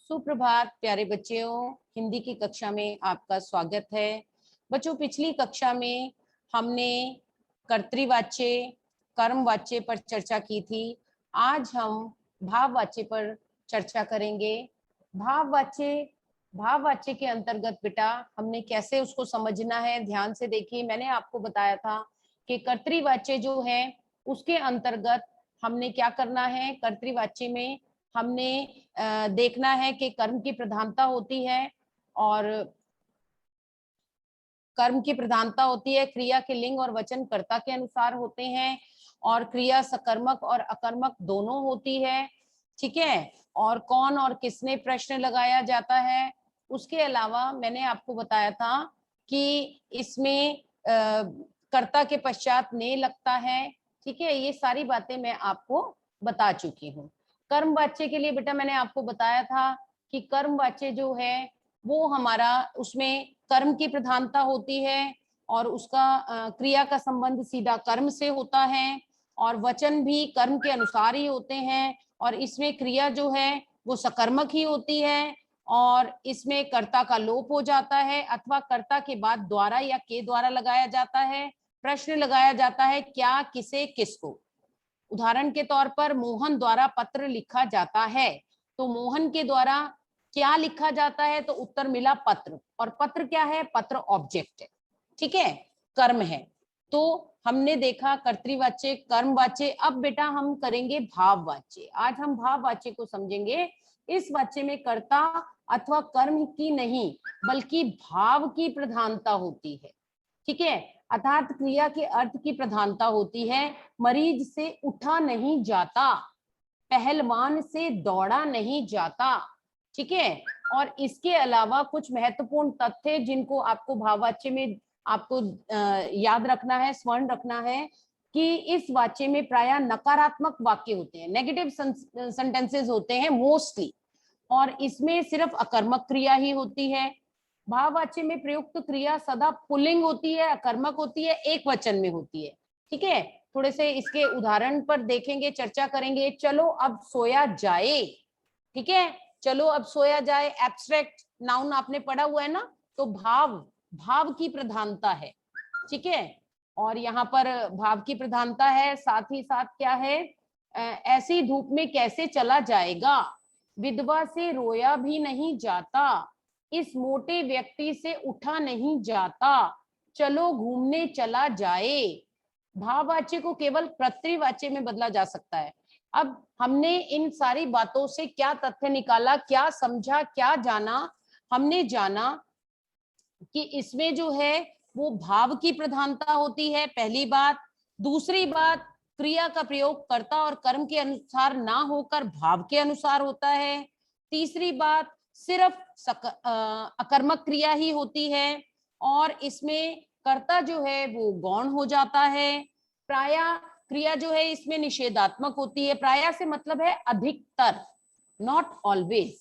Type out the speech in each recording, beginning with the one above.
सुप्रभात प्यारे बच्चों, हिंदी की कक्षा में आपका स्वागत है। बच्चों, पिछली कक्षा में हमने कर्तृवाच्य, कर्मवाच्य पर चर्चा की थी। आज हम भाववाच्य पर चर्चा करेंगे। भाववाच्य के अंतर्गत बेटा हमने कैसे उसको समझना है, ध्यान से देखिए। मैंने आपको बताया था कि कर्तृवाच्य जो है उसके अंतर्गत हमने क्या करना है। कर्तृवाच्य में हमने देखना है कि कर्म की प्रधानता होती है और कर्म की प्रधानता होती है। क्रिया के लिंग और वचन कर्ता के अनुसार होते हैं और क्रिया सकर्मक और अकर्मक दोनों होती है। ठीक है। और कौन और किसने प्रश्न लगाया जाता है। उसके अलावा मैंने आपको बताया था कि इसमें कर्ता के पश्चात ने लगता है। ठीक है, ये सारी बातें मैं आपको बता चुकी हूँ। कर्मवाच्य के लिए बेटा मैंने आपको बताया था कि कर्मवाच्य जो है वो हमारा, उसमें कर्म की प्रधानता होती है और उसका क्रिया का संबंध सीधा कर्म से होता है और वचन भी कर्म के अनुसार ही होते हैं और इसमें क्रिया जो है वो सकर्मक ही होती है और इसमें कर्ता का लोप हो जाता है अथवा कर्ता के बाद द्वारा या के द्वारा लगाया जाता है। प्रश्न लगाया जाता है क्या, किसे, किसको। उदाहरण के तौर पर मोहन द्वारा पत्र लिखा जाता है, तो मोहन के द्वारा क्या लिखा जाता है, तो उत्तर मिला पत्र। और पत्र क्या है? पत्र ऑब्जेक्ट है। ठीक है, कर्म है। तो हमने देखा कर्तृवाच्य, कर्मवाच्य। अब बेटा हम करेंगे भाववाच्य। आज हम भाववाच्य को समझेंगे। इस वाच्य में कर्ता अथवा कर्म की नहीं बल्कि भाव की प्रधानता होती है। ठीक है, अर्थात क्रिया के अर्थ की प्रधानता होती है। मरीज से उठा नहीं जाता, पहलवान से दौड़ा नहीं जाता। ठीक है, और इसके अलावा कुछ महत्वपूर्ण तथ्य जिनको आपको भाववाच्य में आपको याद रखना है, स्मरण रखना है कि इस वाच्य में प्रायः नकारात्मक वाक्य होते हैं, नेगेटिव सेंटेंसेस होते हैं मोस्टली, और इसमें सिर्फ अकर्मक क्रिया ही होती है। भाववाच्य में प्रयुक्त क्रिया सदा पुल्लिंग होती है, अकर्मक होती है, एक वचन में होती है। ठीक है, थोड़े से इसके उदाहरण पर देखेंगे, चर्चा करेंगे। चलो अब सोया जाए। ठीक है, चलो अब सोया जाए एब्स्ट्रैक्ट नाउन आपने पढ़ा हुआ है ना, तो भाव की प्रधानता है। ठीक है, और यहाँ पर भाव की प्रधानता है, साथ ही साथ क्या है, ऐसी धूप में कैसे चला जाएगा, विधवा से रोया भी नहीं जाता, इस मोटे व्यक्ति से उठा नहीं जाता, चलो घूमने चला जाए। भाववाच्य को केवल कर्तृवाच्य में बदला जा सकता है। अब हमने इन सारी बातों से क्या तथ्य निकाला, क्या समझा, क्या जाना। हमने जाना कि इसमें जो है वो भाव की प्रधानता होती है, पहली बात। दूसरी बात, क्रिया का प्रयोग कर्ता और कर्म के अनुसार ना होकर भाव के अनुसार होता है। तीसरी बात, सिर्फ अकर्मक क्रिया ही होती है और इसमें कर्ता जो है वो गौण हो जाता है। प्रायः क्रिया जो है इसमें निषेधात्मक होती है। प्रायः से मतलब है अधिकतर, नॉट ऑलवेज।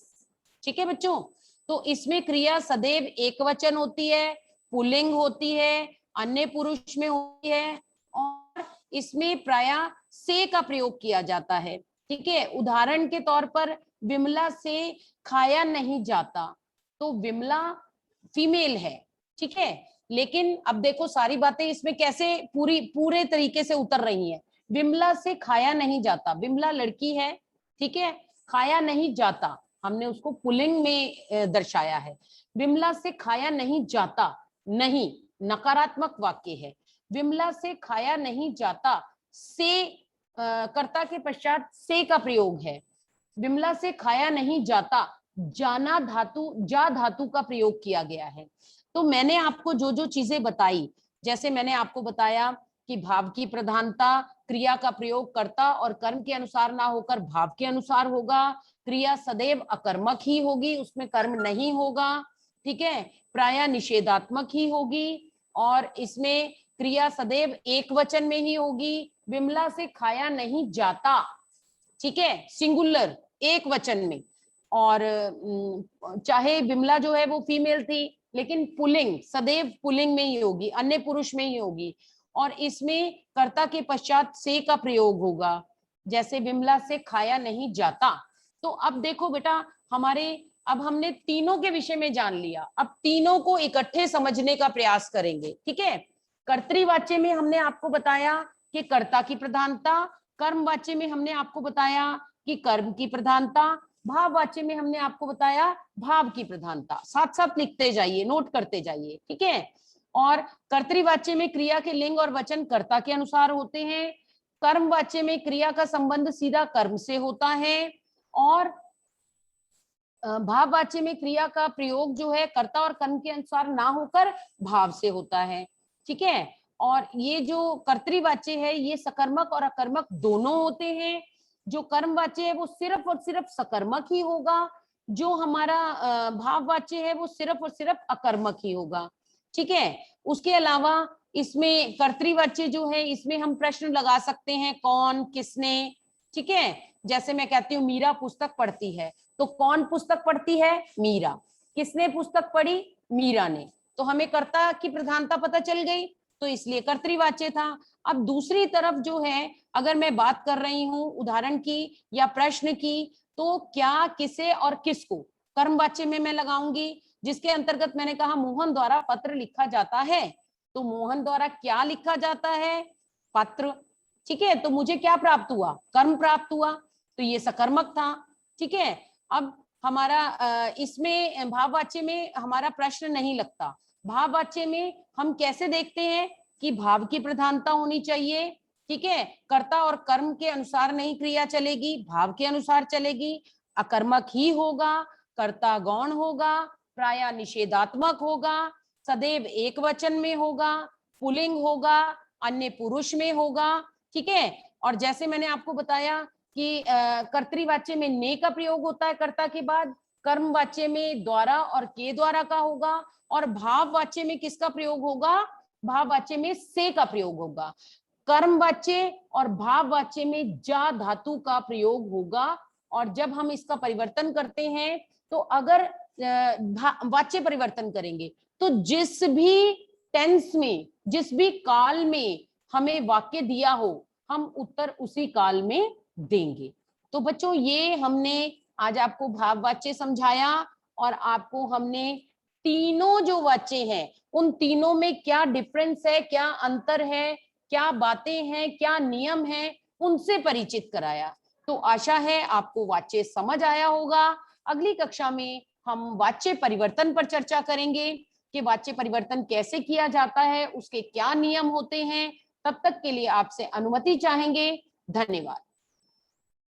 ठीक है बच्चों, तो इसमें क्रिया सदैव एक वचन होती है, पुल्लिंग होती है, अन्य पुरुष में होती है और इसमें प्रायः से का प्रयोग किया जाता है। ठीक है, उदाहरण के तौर पर विमला से खाया नहीं जाता, तो विमला फीमेल है। ठीक है, लेकिन अब देखो सारी बातें इसमें कैसे पूरे तरीके से उतर रही हैं। विमला से खाया नहीं जाता, विमला लड़की है। ठीक है, खाया नहीं जाता हमने उसको पुल्लिंग में दर्शाया है। विमला से खाया नहीं जाता, नहीं नकारात्मक वाक्य है। विमला से खाया नहीं जाता, से कर्ता के पश्चात से का प्रयोग है। विमला से खाया नहीं जाता, जाना धातु, जा धातु का प्रयोग किया गया है। तो मैंने आपको जो जो चीजें बताई, जैसे मैंने आपको बताया कि भाव की प्रधानता, क्रिया का प्रयोग कर्ता और कर्म के अनुसार ना होकर भाव के अनुसार होगा, क्रिया सदैव अकर्मक ही होगी, उसमें कर्म नहीं होगा। ठीक है, प्रायः निषेधात्मक ही होगी और इसमें क्रिया सदैव एक वचन में ही होगी। विमला से खाया नहीं जाता, ठीक है, सिंगुलर एक वचन में। और चाहे विमला जो है वो फीमेल थी लेकिन पुल्लिंग सदैव पुल्लिंग में ही होगी, अन्य पुरुष में ही होगी और इसमें कर्ता के पश्चात से का प्रयोग होगा, जैसे विमला से खाया नहीं जाता। तो अब देखो बेटा, हमारे अब हमने तीनों के विषय में जान लिया, अब तीनों को इकट्ठे समझने का प्रयास करेंगे। ठीक है, कर्तृवाच्य में हमने आपको बताया कि कर्ता की प्रधानता, कर्मवाच्य में हमने आपको बताया कि कर्म की प्रधानता, भाववाच्य में हमने आपको बताया भाव की प्रधानता। साथ साथ लिखते जाइए, नोट करते जाइए। ठीक है, और कर्तृवाच्य में क्रिया के लिंग और वचन कर्ता के अनुसार होते हैं, कर्मवाच्य में क्रिया का संबंध सीधा कर्म से होता है, और भाववाच्य में क्रिया का प्रयोग जो है कर्ता और कर्म के अनुसार ना होकर भाव से होता है। ठीक है, और ये जो कर्तृवाच्य है ये सकर्मक और अकर्मक दोनों होते हैं। जो कर्मवाच्य है वो सिर्फ और सिर्फ सकर्मक ही होगा, जो हमारा भाववाच्य है वो सिर्फ और सिर्फ अकर्मक ही होगा। ठीक है, उसके अलावा इसमें कर्तृवाच्य जो है इसमें हम प्रश्न लगा सकते हैं, कौन, किसने। ठीक है, जैसे मैं कहती हूँ मीरा पुस्तक पढ़ती है, तो कौन पुस्तक पढ़ती है? मीरा। किसने पुस्तक पढ़ी? मीरा ने। तो हमें कर्ता की प्रधानता पता चल गई, तो इसलिए कर्तृवाच्य था। अब दूसरी तरफ जो है, अगर मैं बात कर रही हूं उदाहरण की या प्रश्न की, तो क्या, किसे और किसको कर्मवाच्य में मैं लगाऊंगी, जिसके अंतर्गत मैंने कहा मोहन द्वारा पत्र लिखा जाता है, तो मोहन द्वारा क्या लिखा जाता है? पत्र। ठीक है, तो मुझे क्या प्राप्त हुआ? कर्म प्राप्त हुआ, तो ये सकर्मक था। ठीक है, अब हमारा इसमें भाववाच्य में हमारा प्रश्न नहीं लगता। भाववाच्य में हम कैसे देखते हैं कि भाव की प्रधानता होनी चाहिए। ठीक है, कर्ता और कर्म के अनुसार नहीं क्रिया चलेगी, भाव के अनुसार चलेगी, अकर्मक ही होगा, कर्ता गौण होगा, प्राय निषेधात्मक होगा, सदैव एक वचन में होगा, पुल्लिंग होगा, अन्य पुरुष में होगा। ठीक है, और जैसे मैंने आपको बताया कि कर्तृवाच्य में ने का प्रयोग होता है कर्ता के बाद, कर्मवाच्य में द्वारा और के द्वारा का होगा, और भाववाच्य में किसका प्रयोग होगा? भाववाच्य में से का प्रयोग होगा। कर्मवाच्य और भाववाच्य में जा धातु का प्रयोग होगा, और जब हम इसका परिवर्तन करते हैं तो अगर वाच्य परिवर्तन करेंगे तो जिस भी टेंस में, जिस भी काल में हमें वाक्य दिया हो, हम उत्तर उसी काल में देंगे। तो बच्चों ये हमने आज आपको भाववाच्य समझाया, और आपको हमने तीनों जो वाच्य हैं उन तीनों में क्या डिफरेंस है, क्या अंतर है, क्या बातें हैं, क्या नियम है, उनसे परिचित कराया। तो आशा है आपको वाच्य समझ आया होगा। अगली कक्षा में हम वाच्य परिवर्तन पर चर्चा करेंगे कि वाच्य परिवर्तन कैसे किया जाता है, उसके क्या नियम होते हैं। तब तक के लिए आपसे अनुमति चाहेंगे। धन्यवाद।